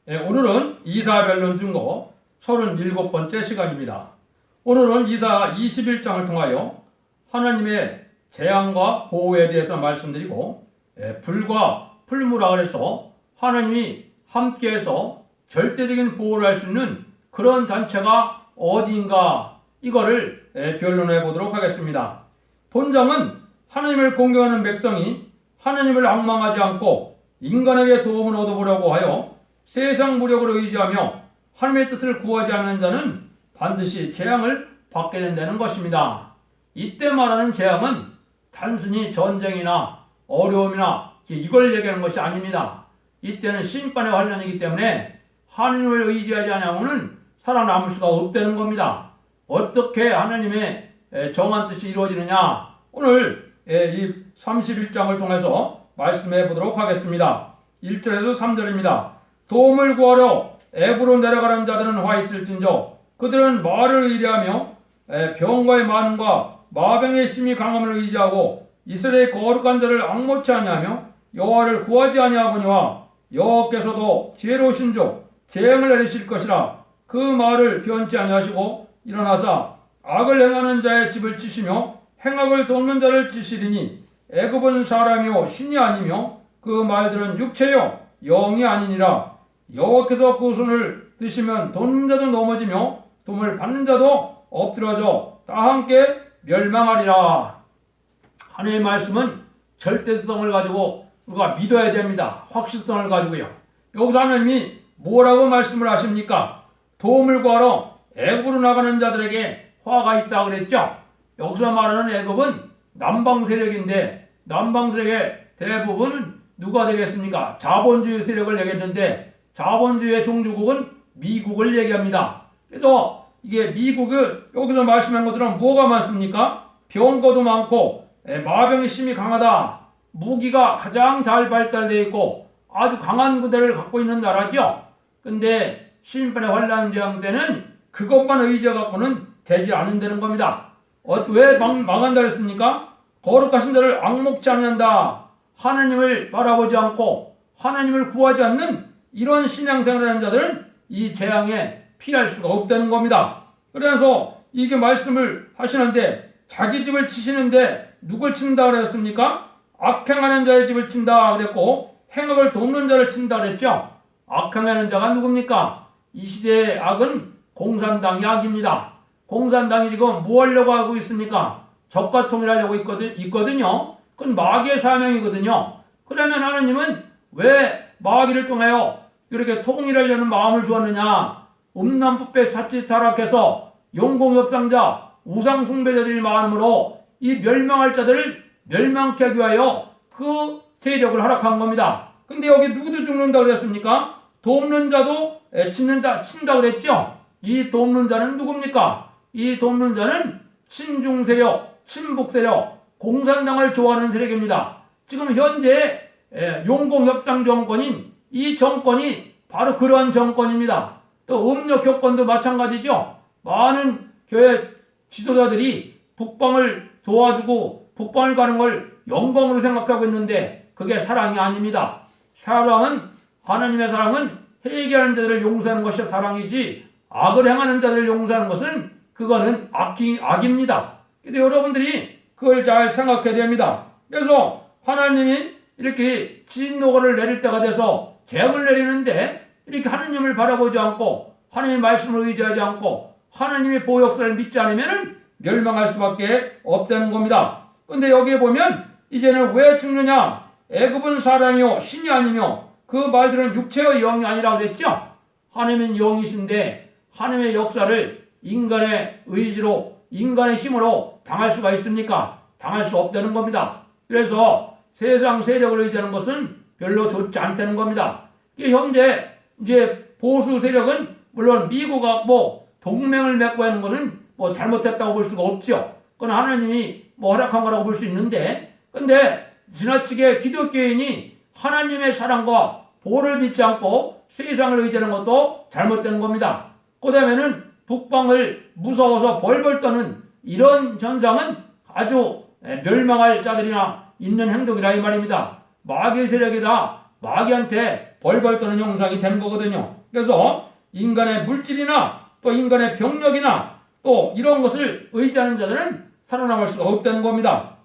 오늘은 이사별론 중거 37번째 시간입니다. 오늘은 이사 21장을 통하여 하나님의 재앙과 보호에 대해서 말씀드리고, 불과 풀무라 그래서 하나님이 함께해서 절대적인 보호를 할 수 있는 그런 단체가 어디인가, 이거를 변론해 보도록 하겠습니다. 본장은 하나님을 공경하는 백성이 하나님을 앙망하지 않고 인간에게 도움을 얻어보려고 하여 세상 무력을 의지하며 하나님의 뜻을 구하지 않는 자는 반드시 재앙을 받게 된다는 것입니다. 이때 말하는 재앙은 단순히 전쟁이나 어려움이나 이걸 얘기하는 것이 아닙니다. 이때는 심판의 환란이기 때문에 하나님을 의지하지 않으면 살아남을 수가 없다는 겁니다. 어떻게 하나님의 정한 뜻이 이루어지느냐, 오늘 이 31장을 통해서 말씀해 보도록 하겠습니다. 1절에서 3절입니다. 도움을 구하러 애굽으로 내려가는 자들은 화 있을진저 그들은 말을 의뢰하며 병과의 많음과 마병의 심히 강함을 의지하고 이스라엘의 거룩한 자를 앙모치 아니하며 여호와를 구하지 아니하거니와 여호와께서도 지혜로우신즉 재앙을 내리실 것이라. 그 말을 변치 아니하시고 일어나사 악을 행하는 자의 집을 치시며 행악을 돕는 자를 치시리니 애굽은 사람이요 신이 아니며 그 말들은 육체요 영이 아니니라. 여호와께서 그 손을 드시면 돕는 자도 넘어지며 도움을 받는 자도 엎드러져 다 함께 멸망하리라. 하나님의 말씀은 절대성을 가지고 우리가 믿어야 됩니다. 확실성을 가지고요. 여기서 하나님이 뭐라고 말씀을 하십니까? 도움을 구하러 애굽으로 나가는 자들에게 화가 있다 그랬죠. 여기서 말하는 애굽은 남방 세력인데, 남방 세력의 대부분은 누가 되겠습니까? 자본주의 세력을 얘기했는데, 자본주의의 종주국은 미국을 얘기합니다. 그래서 이게 미국을 여기서 말씀한 것처럼 뭐가 많습니까? 병거도 많고 마병이 심히 강하다. 무기가 가장 잘 발달되어 있고 아주 강한 군대를 갖고 있는 나라죠. 근데 심판의 환란 재앙 때는 그것만 의지해 갖고는 되지 않는다는 겁니다. 왜 망한다 했습니까? 거룩하신 자를 앙목치 않는다. 하나님을 바라보지 않고 하나님을 구하지 않는 이런 신앙생활을 하는 자들은 이 재앙에 피할 수가 없다는 겁니다. 그래서 이게 말씀을 하시는데, 자기 집을 치시는데 누굴 친다 그랬습니까? 악행하는 자의 집을 친다 그랬고 행악을 돕는 자를 친다 그랬죠. 악행하는 자가 누굽니까? 이 시대의 악은 공산당이 악입니다. 공산당이 지금 뭐 하려고 하고 있습니까? 적과 통일하려고 있거든요. 그건 마귀의 사명이거든요. 그러면 하나님은 왜 마귀를 통하여 이렇게 통일하려는 마음을 주었느냐? 음란법에 사치 타락해서 용공협상자, 우상숭배자들이 많으므로 이 멸망할 자들을 멸망케 하기 위하여 그 세력을 허락한 겁니다. 근데 여기 누구도 죽는다 그랬습니까? 돕는 자도 친다 그랬죠? 이 돕는 자는 누굽니까? 이 돕는 자는 친중세력, 친북세력, 공산당을 좋아하는 세력입니다. 지금 현재 용공협상 정권인 이 정권이 바로 그러한 정권입니다. 또 음력효권도 마찬가지죠. 많은 교회 지도자들이 북방을 도와주고 북방을 가는 걸 영광으로 생각하고 있는데 그게 사랑이 아닙니다. 하나님의 사랑은 회개하는 자들을 용서하는 것이 사랑이지, 악을 행하는 자들을 용서하는 것은 그거는 악입니다. 근데 여러분들이 그걸 잘 생각해야 됩니다. 그래서 하나님이 이렇게 진노를 내릴 때가 돼서 재앙을 내리는데, 이렇게 하나님을 바라보지 않고 하나님의 말씀을 의지하지 않고 하나님의 보호 역사를 믿지 않으면 멸망할 수밖에 없다는 겁니다. 근데 여기에 보면 이제는 왜 죽느냐? 애굽은 사람이요 신이 아니며 그 말들은 육체의 영이 아니라고 그랬죠. 하나님은 영이신데 하나님의 역사를 인간의 의지로, 인간의 힘으로 당할 수가 있습니까? 당할 수 없다는 겁니다. 그래서 세상 세력을 의지하는 것은 별로 좋지 않다는 겁니다. 현재 이제 보수 세력은 물론 미국하고 동맹을 맺고 하는 것은 잘못했다고 볼 수가 없죠. 그건 하나님이 허락한 거라고 볼 수 있는데, 근데 지나치게 기독교인이 하나님의 사랑과 보호를 믿지 않고 세상을 의지하는 것도 잘못된 겁니다. 그 다음에는 북방을 무서워서 벌벌 떠는 이런 현상은 아주 멸망할 자들이나 있는 행동이라 이 말입니다. 마귀의 세력이다. 마귀한테 벌벌 떠는 형상이 되는 거거든요. 그래서 인간의 물질이나 또 인간의 병력이나 또 이런 것을 의지하는 자들은 살아남을 수가 없다는 겁니다.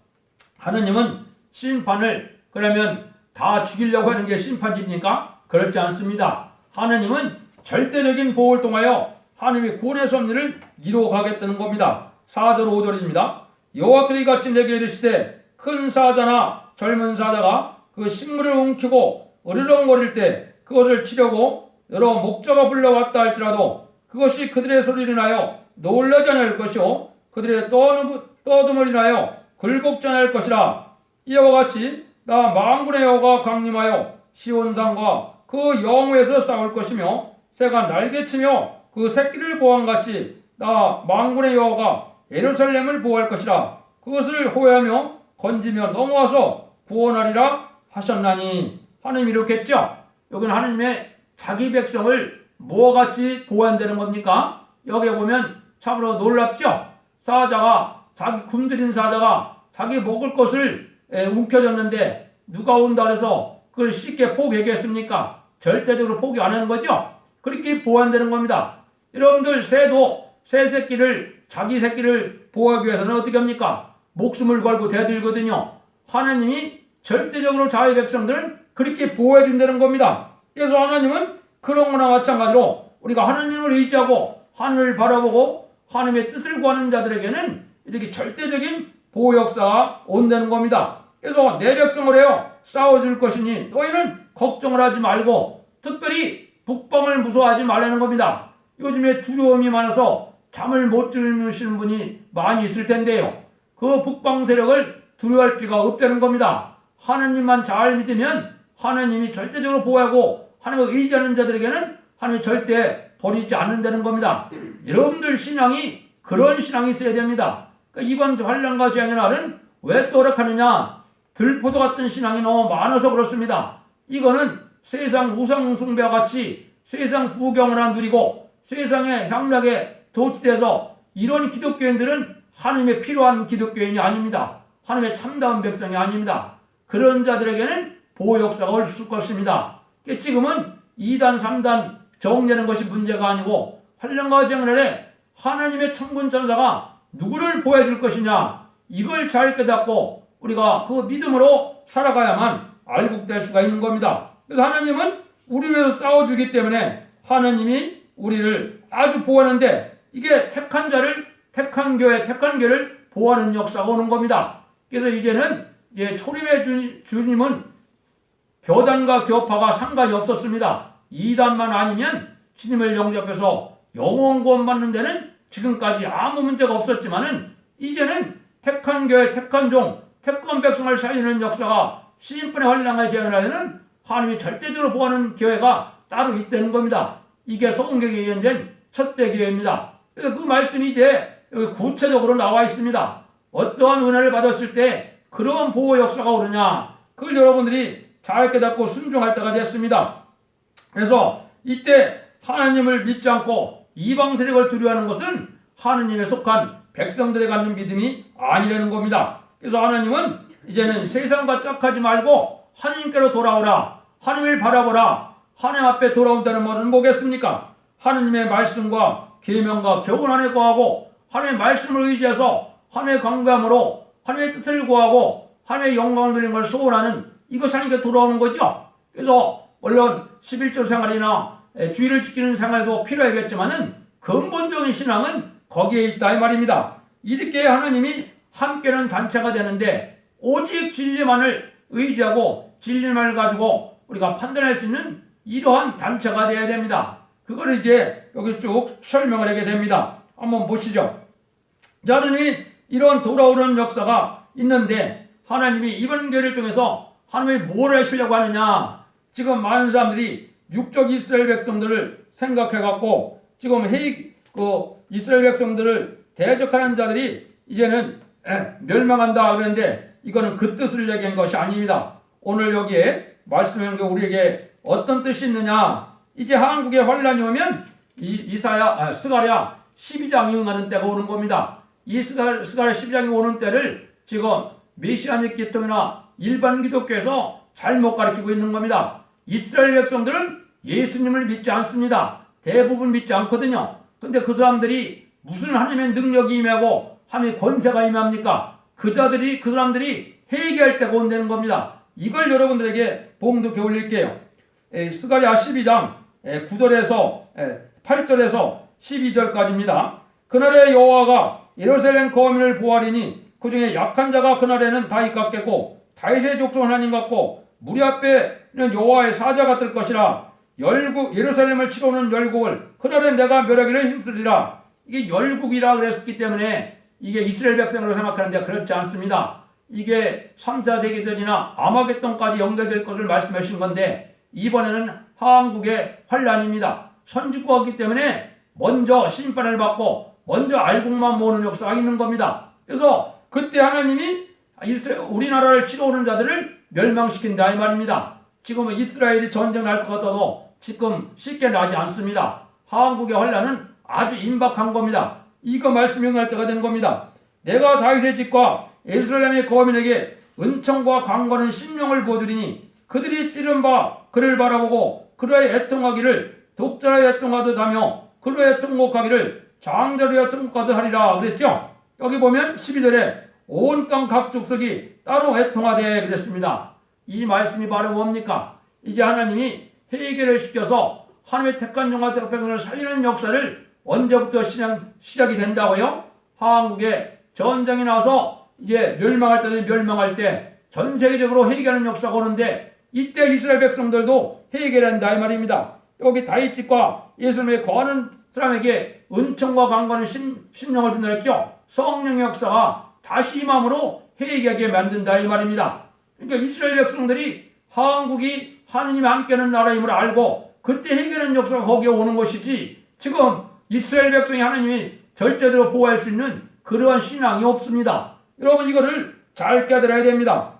하느님은 심판을 그러면 다 죽이려고 하는 게 심판입니까? 그렇지 않습니다. 하느님은 절대적인 보호를 통하여 하느님의 구원의 섭리를 이루어가겠다는 겁니다. 4절 5절입니다. 여호와께서 이같이 내게 이르시되 큰 사자나 젊은 사자가 그 식물을 움키고 으르렁거릴 때 그것을 치려고 여러 목자가 불러왔다 할지라도 그것이 그들의 소리를 인하여 놀라지 않을 것이요 그들의 떠듬을 인하여 굴복지 않을 것이라. 이와 같이 나 만군의 여호와가 강림하여 시온산과 그 영후에서 싸울 것이며 새가 날개치며 그 새끼를 보호함같이 나 만군의 여호와가 예루살렘을 보호할 것이라. 그것을 호회하며 건지며 넘어와서 구원하리라 하셨나니. 하나님이 이렇게 했죠. 여기는 하나님의 자기 백성을 뭐와 같이 보호한다는 겁니까? 여기에 보면 참으로 놀랍죠. 사자가 자기 굶주린 사자가 자기 먹을 것을 움켜졌는데 누가 온다 그래서 그걸 쉽게 포기하겠습니까? 절대적으로 포기 안 하는 거죠. 그렇게 보호한다는 겁니다. 여러분들 새도 새 새끼를 자기 새끼를 보호하기 위해서는 어떻게 합니까? 목숨을 걸고 대들거든요. 하나님이 절대적으로 자기 백성들은 그렇게 보호해 준다는 겁니다. 그래서 하나님은 그런 거나 마찬가지로 우리가 하나님을 의지하고 하늘을 바라보고 하나님의 뜻을 구하는 자들에게는 이렇게 절대적인 보호 역사가 온다는 겁니다. 그래서 내 백성을 해요 싸워줄 것이니 너희는 걱정을 하지 말고 특별히 북방을 무서워하지 말라는 겁니다. 요즘에 두려움이 많아서 잠을 못 주무시는 분이 많이 있을 텐데요. 그 북방 세력을 두려워할 필요가 없다는 겁니다. 하나님만 잘 믿으면 하나님이 절대적으로 보호하고 하나님을 의지하는 자들에게는 하나님이 절대 버리지 않는다는 겁니다. 여러분들 신앙이 그런 신앙이 있어야 됩니다. 그러니까 이번 환난과 재앙의 날은 왜 또 오락하느냐? 들포도 같은 신앙이 너무 많아서 그렇습니다. 이거는 세상 우상 숭배와 같이 세상 부경을 누리고 세상의 향락에 도취돼서 이런 기독교인들은 하나님의 필요한 기독교인이 아닙니다. 하나님의 참다운 백성이 아닙니다. 그런 자들에게는 보호 역사가 없을 것입니다. 지금은 2단, 3단 정리하는 것이 문제가 아니고 환난과 재앙날에 하나님의 천군 천사가 누구를 보호해줄 것이냐 이걸 잘 깨닫고 우리가 그 믿음으로 살아가야만 알곡될 수가 있는 겁니다. 그래서 하나님은 우리 위해서 싸워주기 때문에 하나님이 우리를 아주 보호하는데 이게 택한 자를 택한 교회 택한 교회를 보호하는 역사가 오는 겁니다. 그래서 이제는 초림의 주님은 교단과 교파가 상관이 없었습니다. 2단만 아니면 주님을 영접해서 영원 구원 받는 데는 지금까지 아무 문제가 없었지만은 이제는 택한 교회, 택한 종, 택한 백성을 살리는 역사가 시인분의 환난과 재앙의 날에는 하나님이 절대적으로 보호하는 교회가 따로 있다는 겁니다. 이게 성경에 예언된 첫대 교회입니다. 그래서 그 말씀이 이제 여기 구체적으로 나와 있습니다. 어떠한 은혜를 받았을 때 그런 보호 역사가 오느냐 그걸 여러분들이 잘 깨닫고 순종할 때가 됐습니다. 그래서 이때 하나님을 믿지 않고 이방 세력을 두려워하는 것은 하나님에 속한 백성들에 갖는 믿음이 아니라는 겁니다. 그래서 하나님은 이제는 세상과 짝하지 말고 하나님께로 돌아오라. 하나님을 바라보라. 하나님 앞에 돌아온다는 말은 뭐겠습니까? 하나님의 말씀과 계명과 교훈 안에 거하고 하나님의 말씀을 의지해서 하나님의 강감으로 하나님의 뜻을 구하고 하나님의 영광을 누리는 걸 소원하는 이것이 하나님께 돌아오는 거죠. 그래서 물론 11조 생활이나 주의를 지키는 생활도 필요하겠지만은 근본적인 신앙은 거기에 있다 이 말입니다. 이렇게 하나님이 함께하는 단체가 되는데 오직 진리만을 의지하고 진리만을 가지고 우리가 판단할 수 있는 이러한 단체가 되어야 됩니다. 그걸 이제 여기 쭉 설명을 하게 됩니다. 한번 보시죠. 하나님이 이런 돌아오는 역사가 있는데 하나님이 이번 교회를 통해서 하나님이 뭘 하시려고 하느냐. 지금 많은 사람들이 육적 이스라엘 백성들을 생각해갖고 지금 이스라엘 백성들을 대적하는 자들이 이제는 멸망한다 그러는데 이거는 그 뜻을 얘기한 것이 아닙니다. 오늘 여기에 말씀한 게 우리에게 어떤 뜻이 있느냐. 이제 한국에 환란이 오면 스가랴 12장이 응하는 때가 오는 겁니다. 이 스가랴 12장이 오는 때를 지금 메시아닉 기독이나 일반 기독교에서 잘못 가르치고 있는 겁니다. 이스라엘 백성들은 예수님을 믿지 않습니다. 대부분 믿지 않거든요. 근데 그 사람들이 무슨 하나님의 능력이 임하고 하나님의 권세가 임합니까? 그 사람들이 회개할 때가 온다는 겁니다. 이걸 여러분들에게 봉독해 올릴게요. 스가랴 12장 9절에서 8절에서 12절까지입니다. 그날에 여호와가 예루살렘 거민을 보아리니 그 중에 약한 자가 그날에는 다윗 같겠고 다윗의 족속 하나님 같고 무리 앞에는 여호와의 사자가 뜰 것이라. 예루살렘을 치러오는 열국을 그날에 내가 멸하기를 힘쓰리라. 이게 열국이라 그랬기 때문에 이게 이스라엘 백성으로 생각하는데 그렇지 않습니다. 이게 3, 4세기 전이나 아마겟돈까지 연결될 것을 말씀하신 건데 이번에는 한국의 환란입니다. 선지국이기 때문에 먼저 심판을 받고 먼저 알곡만 모으는 역사가 있는 겁니다. 그래서 그때 하나님이 우리나라를 치러오는 자들을 멸망시킨다 이 말입니다. 지금은 이스라엘이 전쟁할 것 같아도 지금 쉽게 나지 않습니다. 한국의 환란은 아주 임박한 겁니다. 이거 말씀용할 때가 된 겁니다. 내가 다윗의 집과 예루살렘의 거민에게 은총과 강건한 심령을 보여주리니 그들이 찌른 바 그를 바라보고 그를 애통하기를 독자로 애통하듯 하며 그를 애통곡하기를 장자로 애통곡하듯 하리라 그랬죠. 여기 보면 12절에 온 땅 각 족속이 따로 애통하되 그랬습니다. 이 말씀이 바로 뭡니까? 이제 하나님이 회개를 시켜서 하나님의 택한 종아들 백성을 살리는 역사를 언제부터 시작이 된다고요? 한국에 전쟁이 나서 이제 멸망할 때는 멸망할 때 전 세계적으로 회개하는 역사가 오는데 이때 이스라엘 백성들도 회개를 한다 이 말입니다. 여기 다윗 집과 예수님의 거하는 사람에게 은총과 강건한 심령을 준다 했죠. 성령의 역사가 다시 임함으로 회개하게 만든다 이 말입니다. 그러니까 이스라엘 백성들이 한국이 하느님이 함께하는 나라임을 알고 그때 회개하는 역사가 거기에 오는 것이지 지금 이스라엘 백성이 하나님이 절대적으로 보호할 수 있는 그러한 신앙이 없습니다. 여러분 이거를 잘 깨달아야 됩니다.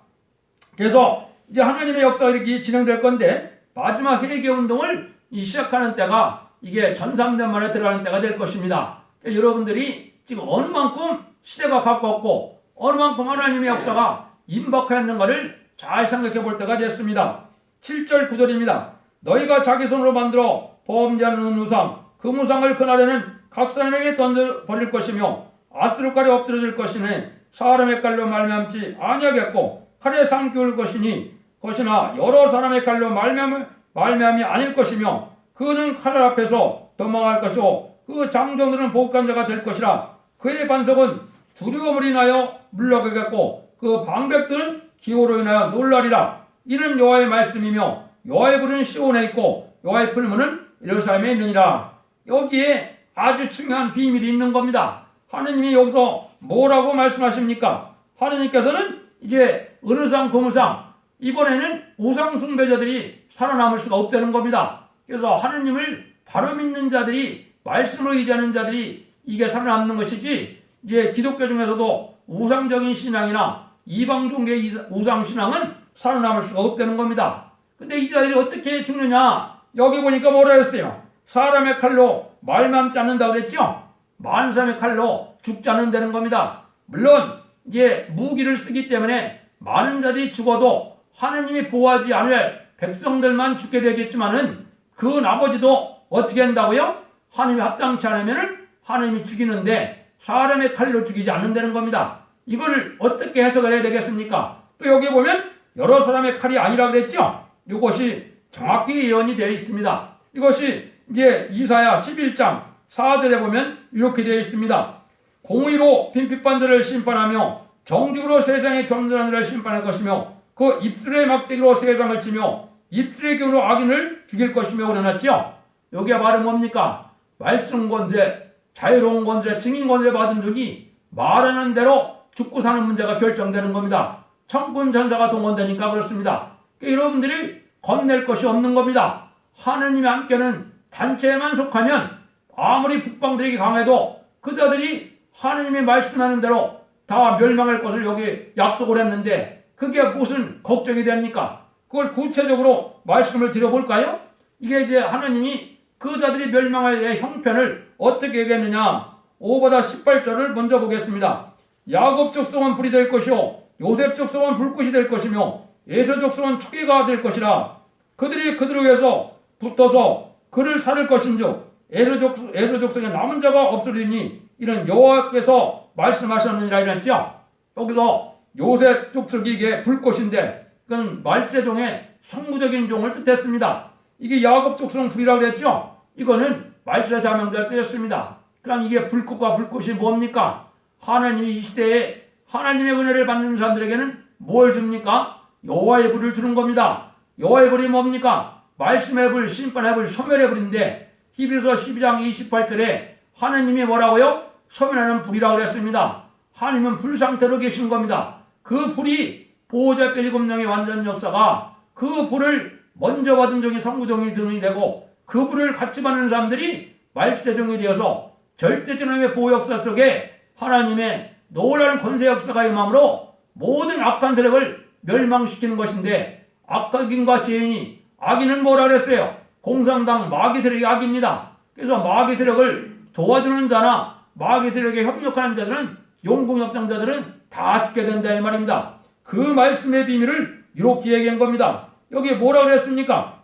그래서 이제 하나님의 역사가 이렇게 진행될 건데 마지막 회개운동을 시작하는 때가 이게 전삼년 만에 들어가는 때가 될 것입니다. 그러니까 여러분들이 지금 어느 만큼 시대가 가까웠고 어느 만큼 하나님의 역사가 임박하였는가를 잘 생각해 볼 때가 됐습니다. 7절 9절입니다. 너희가 자기 손으로 만들어 범죄하는 우상 그 무상을 그날에는 각 사람에게 던져버릴 것이며 아스루칼에 엎드려질 것이니 사람의 칼로 말미암지 아니하겠고 칼에 삼키울 것이나 여러 사람의 칼로 말미암이 아닐 것이며 그는 칼 앞에서 도망할 것이고 그 장정들은 복간자가 될 것이라. 그의 반석은 두려움을 인하여 물러가겠고 그 방백들은 기호로 인하여 놀라리라. 이는 여호와의 말씀이며 여호와의 불은 시온에 있고 여호와의 풀무는 예루살렘에 있느니라. 여기에 아주 중요한 비밀이 있는 겁니다. 하느님이 여기서 뭐라고 말씀하십니까? 하느님께서는 이제 어느 상 고무상 이번에는 우상 숭배자들이 살아남을 수가 없다는 겁니다. 그래서 하느님을 바로 믿는 자들이 말씀을 의지하는 자들이 이게 살아남는 것이지 이제 기독교 중에서도 우상적인 신앙이나 이방 종교의 우상 신앙은 살아남을 수가 없다는 겁니다. 근데 이 자들이 어떻게 죽느냐? 여기 보니까 뭐라 했어요? 사람의 칼로 말만 짜는다 그랬죠? 많은 사람의 칼로 죽지 않는다는 겁니다. 물론 이제 무기를 쓰기 때문에 많은 자들이 죽어도 하느님이 보호하지 않을 백성들만 죽게 되겠지만은 그 나머지도 어떻게 한다고요? 하느님이 합당치 않으면은 하느님이 죽이는데 사람의 칼로 죽이지 않는다는 겁니다. 이걸 어떻게 해석을 해야 되겠습니까? 또 여기 보면 여러 사람의 칼이 아니라 그랬죠? 이것이 정확히 예언이 되어 있습니다. 이것이 이제 이사야 11장 4절에 보면 이렇게 되어 있습니다. 공의로 빈핍한 자를 심판하며 정직으로 세상에 겸손한 자를 심판할 것이며 그 입술의 막대기로 세상을 치며 입술의 기으로 악인을 죽일 것이며 그러놨죠. 여기가 바로 뭡니까? 말씀 권세, 자유로운 권세, 증인 권세 받은 적이 말하는 대로 죽고 사는 문제가 결정되는 겁니다. 천군 전사가 동원되니까 그렇습니다. 여러분들이 겁낼 것이 없는 겁니다. 하느님이 함께는 단체에만 속하면 아무리 북방들에게 강해도 그 자들이 하느님이 말씀하는 대로 다 멸망할 것을 여기 약속을 했는데 그게 무슨 걱정이 됩니까? 그걸 구체적으로 말씀을 드려볼까요? 이게 이제 하느님이 그 자들이 멸망할 형편을 어떻게 얘기했느냐? 5보다 18절을 먼저 보겠습니다. 야곱 족속은 불이 될 것이요 요셉 족속은 불꽃이 될 것이며 에서 족속은 초계가 될 것이라. 그들이 그들을 위해서 붙어서 그를 살을 것인즉 에서 족속에 남은 자가 없으리니 이런 여호와께서 말씀하셨느니라 이랬죠. 여기서 요셉 족속이 이게 불꽃인데 이건 말세종의 성무적인 종을 뜻했습니다. 이게 야곱 족속은 불이라고 그랬죠. 이거는 말세 자명자를 뜻했습니다. 그럼 이게 불꽃과 불꽃이 뭡니까? 하나님이 이 시대에 하나님의 은혜를 받는 사람들에게는 뭘 줍니까? 여호와의 불을 주는 겁니다. 여호와의 불이 뭡니까? 말씀의 불, 심판의 불, 소멸의 불인데 히브리서 12장 28절에 하나님이 뭐라고요? 소멸하는 불이라고 그랬습니다. 하나님은 불 상태로 계신 겁니다. 그 불이 보호자 7명의 완전 역사가 그 불을 먼저 받은 종이 성부종이 등이 되고 그 불을 같이 받는 사람들이 말세종이 되어서 절대전함의 보호 역사 속에 하나님의 놀라운 권세 역사가 임함으로 모든 악한 세력을 멸망시키는 것인데 악인과 죄인이 악인은 뭐라 그랬어요? 공산당 마귀 세력이 악입니다. 그래서 마귀 세력을 도와주는 자나 마귀 세력에 협력하는 자들은 용궁협정자들은 다 죽게 된다 이 말입니다. 그 말씀의 비밀을 이렇게 얘기한 겁니다. 여기 뭐라 그랬습니까?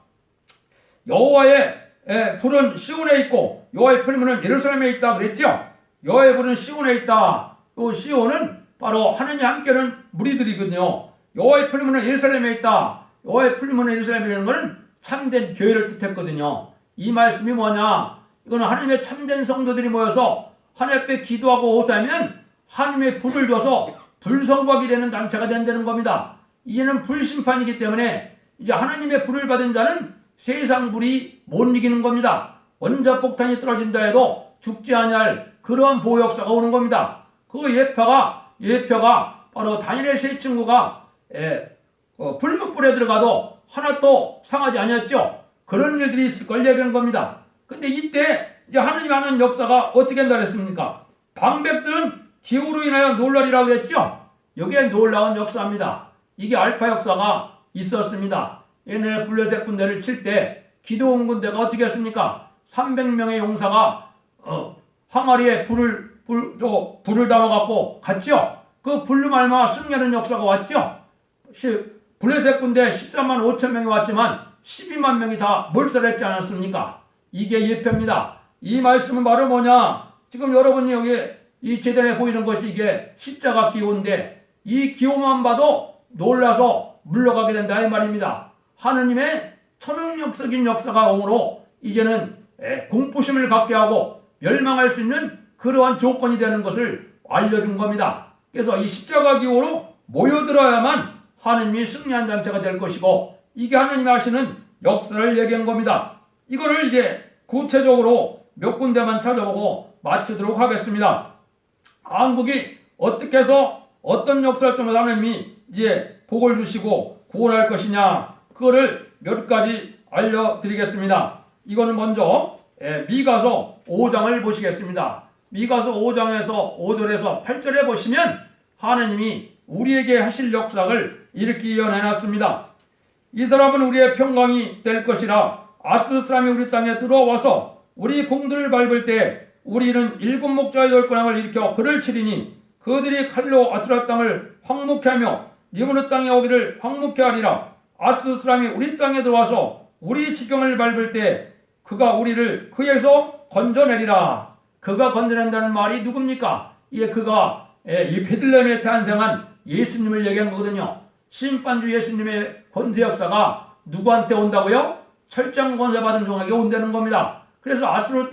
여호와의 불은 시온에 있고 여호와의 풀무는 예루살렘에 있다 그랬죠. 여호와의 불은 시온에 있다. 또 시온은 바로 하느님 함께는 무리들이거든요. 여호와의 풀무는 예루살렘에 있다. 여호와의 풀무는 예루살렘이라는 것은 참된 교회를 뜻했거든요. 이 말씀이 뭐냐? 이거는 하나님의 참된 성도들이 모여서 하나님 앞에 기도하고 호소하면 하나님의 불을 줘서 불성곽이 되는 단체가 된다는 겁니다. 이제는 불심판이기 때문에 이제 하나님의 불을 받은 자는 세상 불이 못 이기는 겁니다. 원자폭탄이 떨어진다 해도 죽지 아니할 그러한 보호 역사가 오는 겁니다. 그 예표가 바로 다니엘 세 친구가 불못불에 들어가도 하나도 상하지 아니었죠. 그런 일들이 있을 걸 얘기한 겁니다. 근데 이때 이제 하나님 하는 역사가 어떻게 한다 그랬습니까? 방백들은 기후로 인하여 놀라리라고 했죠. 여기에 놀라운 역사입니다. 이게 알파 역사가 있었습니다. 옛날에 블레셋 군대를 칠 때 기드온 군대가 어떻게 했습니까? 300명의 용사가 항아리에 불을 담아갖고 갔죠. 그 불로 말미암아 승리하는 역사가 왔죠. 블레셋 군대 14만 5천 명이 왔지만 12만 명이 다 몰살했지 않았습니까? 이게 예표입니다. 이 말씀은 바로 뭐냐? 지금 여러분이 여기 이 제단에 보이는 것이 이게 십자가 기호인데 이 기호만 봐도 놀라서 물러가게 된다 이 말입니다. 하느님의 천연역적인 역사가 오므로 이제는 공포심을 갖게 하고 멸망할 수 있는 그러한 조건이 되는 것을 알려준 겁니다. 그래서 이 십자가 기호로 모여들어야만 하느님이 승리한 단체가 될 것이고 이게 하느님이 하시는 역사를 얘기한 겁니다. 이거를 이제 구체적으로 몇 군데만 찾아보고 마치도록 하겠습니다. 한국이 어떻게 해서 어떤 역사를 통해서 하느님이 이제 복을 주시고 구원할 것이냐 그거를 몇 가지 알려드리겠습니다. 이거는 먼저 미가서 5장을 보시겠습니다. 미가서 5장에서 5절에서 8절에 보시면 하느님이 우리에게 하실 역사를 이렇게 이어내놨습니다. 이 사람은 우리의 평강이 될 것이라 아스돗 사람이 우리 땅에 들어와서 우리 공들을 밟을 때 우리는 7목자의 10군왕을 일으켜 그를 치리니 그들이 칼로 아스돗 땅을 황무케 하며 리브노 땅에 오기를 황무케 하리라. 아스돗 사람이 우리 땅에 들어와서 우리 지경을 밟을 때 그가 우리를 그에서 건져내리라. 그가 건져낸다는 말이 누굽니까? 이게 그가 이 베들레헴에 탄생한 예수님을 얘기한 거거든요. 심판주 예수님의 권세 역사가 누구한테 온다고요? 철장 권세 받은 종에게 온다는 겁니다. 그래서 아스돗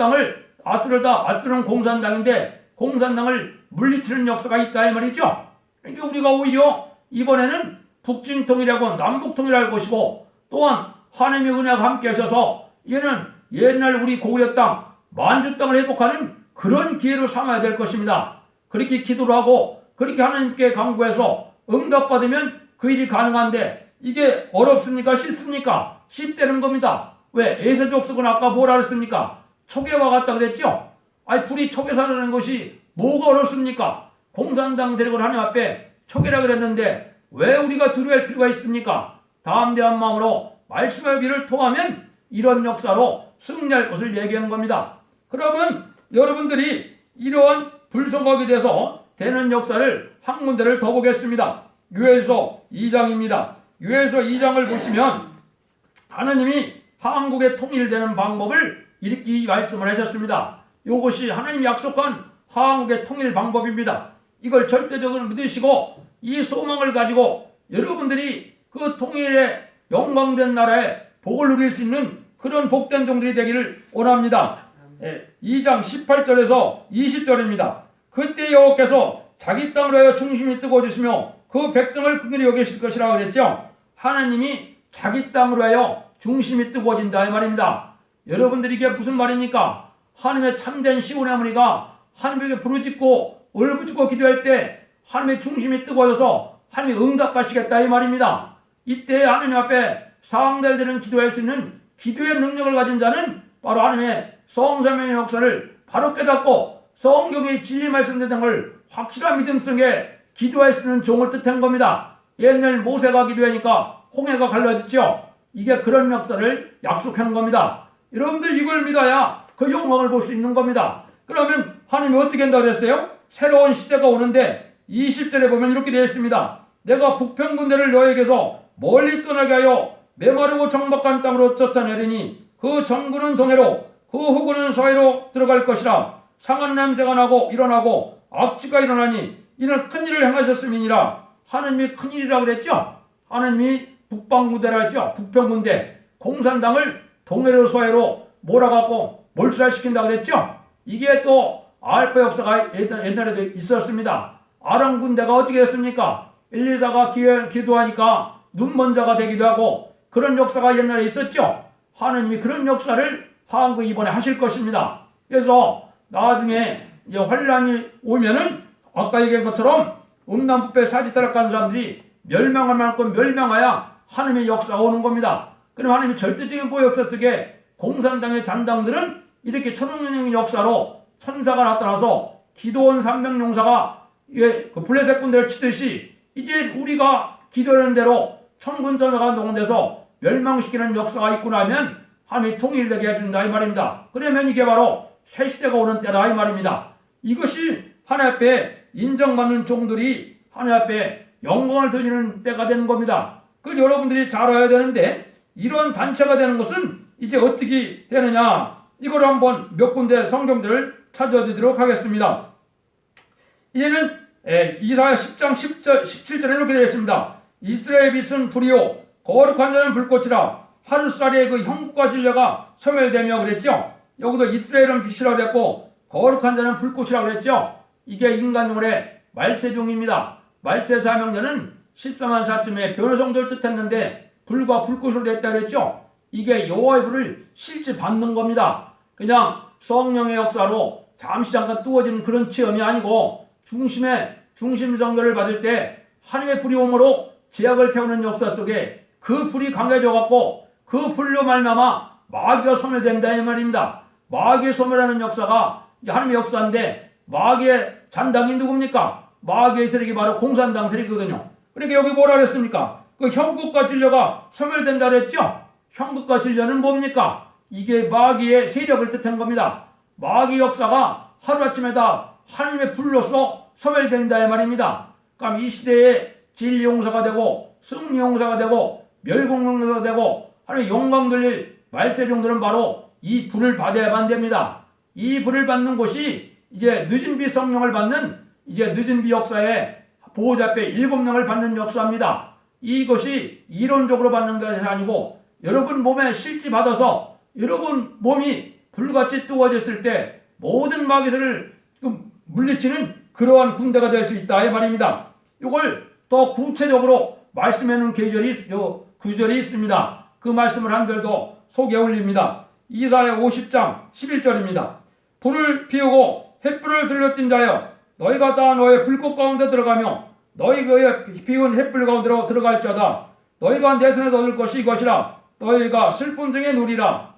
아스돗은 공산당인데 공산당을 물리치는 역사가 있다 이 말이죠. 그러니까 우리가 오히려 이번에는 북진통일하고 남북통일할 것이고 또한 하나님의 은혜가 함께 하셔서 얘는 옛날 우리 고구려 땅 만주 땅을 회복하는 그런 기회로 삼아야 될 것입니다. 그렇게 기도를 하고 그렇게 하나님께 간구해서 응답받으면 그 일이 가능한데 이게 어렵습니까? 쉽습니까? 쉽다는 겁니다. 왜? 에서 족속은 아까 뭐라 그랬습니까? 초계와 같다 그랬죠? 아니 불이 초계사라는 것이 뭐가 어렵습니까? 공산당 대력을 하나님 앞에 초계라 그랬는데 왜 우리가 두려워할 필요가 있습니까? 담대한 마음으로 말씀의 비를 통하면 이런 역사로 승리할 것을 얘기하는 겁니다. 그러면 여러분들이 이러한 불성각이 돼서 되는 역사를 한 군데를 더 보겠습니다. 요엘서 2장입니다. 요엘서 2장을 보시면 하나님이 한국에 통일되는 방법을 이렇게 말씀을 하셨습니다. 이것이 하나님이 약속한 한국의 통일 방법입니다. 이걸 절대적으로 믿으시고 이 소망을 가지고 여러분들이 그 통일의 영광된 나라에 복을 누릴 수 있는 그런 복된 종들이 되기를 원합니다. 2장 18절에서 20절입니다. 그때 여호와께서 자기 땅으로 하여 중심이 뜨거워지시며 그 백성을 긍휼히 여기실 것이라고 그랬죠. 하나님이 자기 땅으로 하여 중심이 뜨거워진다 이 말입니다. 여러분들이 이게 무슨 말입니까? 하나님의 참된 시온의 무리가 하나님에게 부르짖고 울부짖고 기도할 때 하나님의 중심이 뜨거워져서 하나님이 응답하시겠다 이 말입니다. 이때 하나님 앞에 상달되는 기도할 수 있는 기도의 능력을 가진 자는 바로 하나님의 성삼위의 역사를 바로 깨닫고 성경의 진리 말씀된 걸 확실한 믿음 속에 기도할 수 있는 종을 뜻한 겁니다. 옛날 모세가 기도하니까 홍해가 갈라졌죠. 이게 그런 역사를 약속한 겁니다. 여러분들 이걸 믿어야 그 영광을 볼 수 있는 겁니다. 그러면 하나님이 어떻게 한다고 그랬어요? 새로운 시대가 오는데 20절에 보면 이렇게 되어 있습니다. 내가 북평군대를 너에게서 멀리 떠나게 하여 메마르고 정박한 땅으로 쫓아내리니 그 정부는 동해로 그 후군은 서해로 들어갈 것이라. 상한 냄새가 나고 일어나고 악취가 일어나니 이는 큰일을 행하셨음이니라. 하나님이 큰일이라고 그랬죠. 하나님이 북방군대라 했죠. 북평군대 공산당을 동해로 서해로 몰아갖고 몰살시킨다고 그랬죠. 이게 또 알파 역사가 옛날에도 있었습니다. 아람 군대가 어떻게 했습니까? 엘리사가 기도하니까 눈먼 자가 되기도 하고 그런 역사가 옛날에 있었죠. 하나님이 그런 역사를 한국에 이번에 하실 것입니다. 그래서 나중에 이제 환란이 오면은 아까 얘기한 것처럼 음란부패 사지타락한 사람들이 멸망할 만큼 멸망하여 하나님의 역사가 오는 겁니다. 그럼 하나님이 절대적인 보호 역사 속에 공산당의 잔당들은 이렇게 천億년의 역사로 천사가 나타나서 기도원 300용사가 그 블레셋 군대를 치듯이 이제 우리가 기도하는 대로 천군 천사가 동원돼서 멸망시키는 역사가 있고 나면 하나님이 통일되게 해준다 이 말입니다. 그러면 이게 바로 새 시대가 오는 때다 이 말입니다. 이것이 하나님 앞에 인정받는 종들이 하나님 앞에 영광을 드리는 때가 되는 겁니다. 그걸 여러분들이 잘 알아야 되는데 이런 단체가 되는 것은 이제 어떻게 되느냐, 이걸 한번 몇 군데 성경들을 찾아드리도록 하겠습니다. 이제는 이사야 10장 17절에 이렇게 되어 있습니다. 이스라엘 빛은 불이요 거룩한 자는 불꽃이라. 하루살이의 그 형국과 진려가 소멸되며 그랬죠. 여기도 이스라엘은 빛이라고 그랬고 거룩한 자는 불꽃이라고 그랬죠. 이게 인간용어의 말세종입니다. 말세 사명자는 14만 4쯤에 변호성도를 뜻했는데 불과 불꽃으로 됐다 그랬죠. 이게 여호와의 불을 실제 받는 겁니다. 그냥 성령의 역사로 잠깐 뜨거워지는 그런 체험이 아니고 중심 성결을 받을 때 하나님의 불이 오므로 제약을 태우는 역사 속에 그 불이 강해져 갖고 그 불로 말미암아 마귀가 소멸된다 이 말입니다. 마귀의 소멸하는 역사가 하나님의 역사인데 마귀의 잔당이 누굽니까? 마귀의 세력이 바로 공산당 세력이거든요. 그러니까 여기 뭐라 그랬습니까? 그 형국과 진려가 소멸된다 그랬죠? 형국과 진려는 뭡니까? 이게 마귀의 세력을 뜻한 겁니다. 마귀 역사가 하루아침에 다 하나님의 불로서 소멸된다 이 말입니다. 그럼 이 시대에 진리 용사가 되고 승리 용사가 되고 멸공 용사가 되고 하나님의 영광 돌릴 말세종들은 바로 이 불을 받아야만 됩니다. 이 불을 받는 곳이 이제 늦은 비 성령을 받는 이제 늦은 비 역사의 보호자 앞에 7명을 받는 역사입니다. 이것이 이론적으로 받는 것이 아니고 여러분 몸에 실제 받아서 여러분 몸이 불같이 뜨거워졌을 때 모든 마귀들을 물리치는 그러한 군대가 될 수 있다 이 말입니다. 이걸 더 구체적으로 말씀해 놓은 구절이 있습니다. 그 말씀을 한 절도 소개해 올립니다. 이사야 50장 11절입니다. 불을 피우고 횃불을 들려띈 자여 너희가 다 너의 불꽃 가운데 들어가며 너희 그의 피운 횃불 가운데로 들어갈지어다. 너희가 내 손에 얻을 것이 이것이라. 너희가 슬픔 중에 누리라.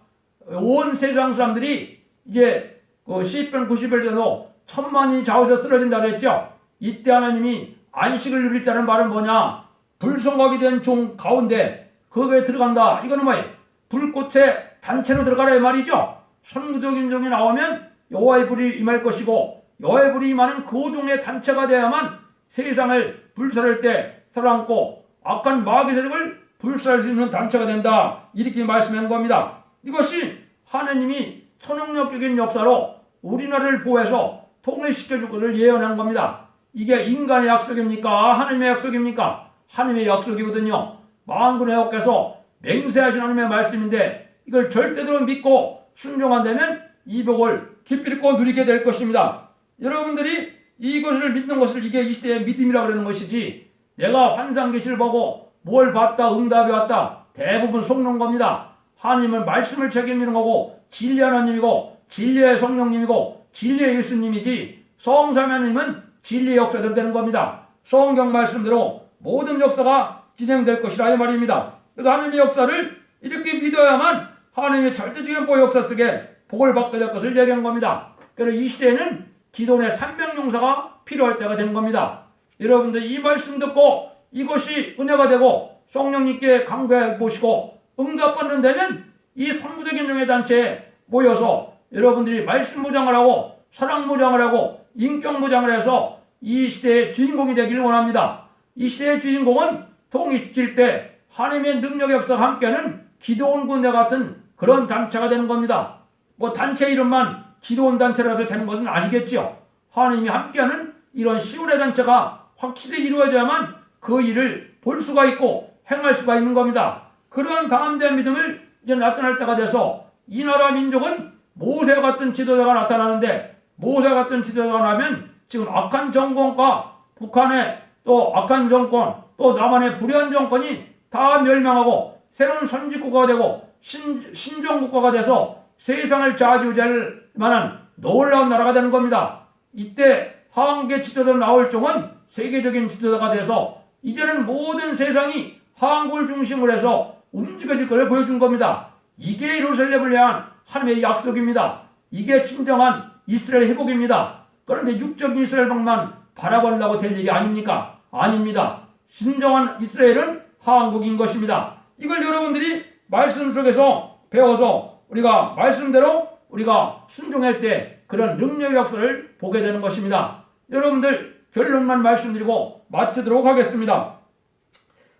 온 세상 사람들이 이제 그 시편 90일에도 천만이 좌우에서 쓰러진다 그랬죠. 이때 하나님이 안식을 누릴 자는 말은 뭐냐? 불성각이 된 종 가운데 거기에 들어간다. 이거는 뭐예요? 불꽃의 단체로 들어가라 이 말이죠. 선구적인 종이 나오면 여호와의 불이 임할 것이고 여호와의 불이 임하는 그 종의 단체가 되어야만 세상을 불살할 때 살아남고 악한 마귀 세력을 불살할 수 있는 단체가 된다. 이렇게 말씀한 겁니다. 이것이 하느님이 초능력적인 역사로 우리나라를 보호해서 통일시켜줄 것을 예언한 겁니다. 이게 인간의 약속입니까? 하느님의 약속입니까? 하느님의 약속이거든요. 만군의 여호와께서 맹세하신 하느님의 말씀인데 이걸 절대로 믿고 순종한다면 이 복을 기필코 누리게 될 것입니다. 여러분들이 이것을 믿는 것을 이게 이 시대의 믿음이라고 그러는 것이지, 내가 환상계시를 보고 뭘 봤다 응답이 왔다 대부분 속는 겁니다. 하나님은 말씀을 책임지는 거고 진리 하나님이고 진리의 성령님이고 진리의 예수님이지, 성삼위 하나님은 진리의 역사대로 되는 겁니다. 성경 말씀대로 모든 역사가 진행될 것이라 이 말입니다. 그래서 하나님의 역사를 이렇게 믿어야만 하나님의 절대적인 보호 역사 속에 복을 받게 될 것을 얘기한 겁니다. 그래서 이 시대에는 기도원의 300용사가 필요할 때가 된 겁니다. 여러분들 이 말씀 듣고 이것이 은혜가 되고 성령님께 강구해 보시고 응답받는 데는 이 선구적인 용회단체에 모여서 여러분들이 말씀 무장을 하고 사랑 무장을 하고 인격 무장을 해서 이 시대의 주인공이 되기를 원합니다. 이 시대의 주인공은 통일시킬 때 하나님의 능력 역사와 함께하는 기도원 군대 같은 그런 단체가 되는 겁니다. 뭐 단체 이름만 기도원 단체라서 되는 것은 아니겠지요. 하나님이 함께하는 이런 시온의 단체가 확실히 이루어져야만 그 일을 볼 수가 있고 행할 수가 있는 겁니다. 그러한 담대한 믿음을 이제 나타날 때가 돼서 이 나라 민족은 모세 같은 지도자가 나타나는데, 모세 같은 지도자가 나면 지금 악한 정권과 북한의 또 악한 정권 또 남한의 불의한 정권이 다 멸망하고 새로운 선진국가가 되고 신정국가가 돼서 세상을 좌지우지할 만한 놀라운 나라가 되는 겁니다. 이때 하한계 지도자로 나올 종은 세계적인 지도자가 돼서 이제는 모든 세상이 하한국을 중심으로 해서 움직여질 것을 보여준 겁니다. 이게 예루살렘을 향한 하나님의 약속입니다. 이게 진정한 이스라엘 회복입니다. 그런데 육적인 이스라엘만 바라본다고 될 일이 아닙니까? 아닙니다. 진정한 이스라엘은 하한국인 것입니다. 이걸 여러분들이 말씀 속에서 배워서 우리가 말씀대로 우리가 순종할 때 그런 능력의 역사를 보게 되는 것입니다. 여러분들 결론만 말씀드리고 마치도록 하겠습니다.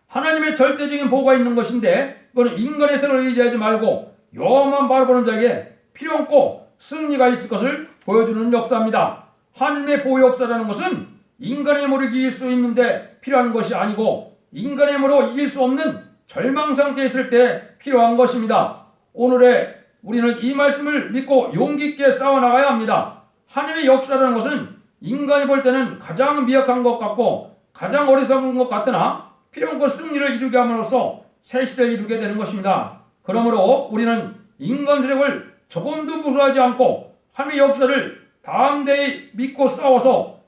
하나님의 절대적인 보호가 있는 것인데 그거는 인간의 선을 의지하지 말고 여호와만 바라보는 자에게 필요 없고 승리가 있을 것을 보여주는 역사입니다. 하나님의 보호 역사라는 것은 인간의 힘으로 이길 수 있는데 필요한 것이 아니고 인간의 힘으로 이길 수 없는 절망 상태에 있을 때 필요한 것입니다. 오늘의 우리는 이 말씀을 믿고 용기 있게 싸워나가야 합니다. 하나님의 역사라는 것은 인간이 볼 때는 가장 미약한 것 같고 가장 어리석은 것 같으나 필요한 승리를 이루게 함으로써 새 시대를 이루게 되는 것입니다. 그러므로 우리는 인간 세력을 조금도 무수하지 않고 하나님의 역사를 담대히 믿고 싸워서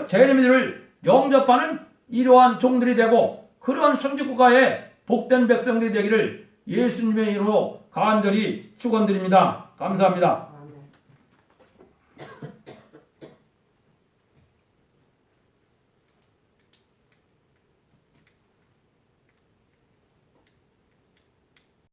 재림들을 영접하는 이러한 종들이 되고 그러한 선지국가의 복된 백성들이 되기를 예수님의 이름으로 간절히 축원드립니다. 감사합니다.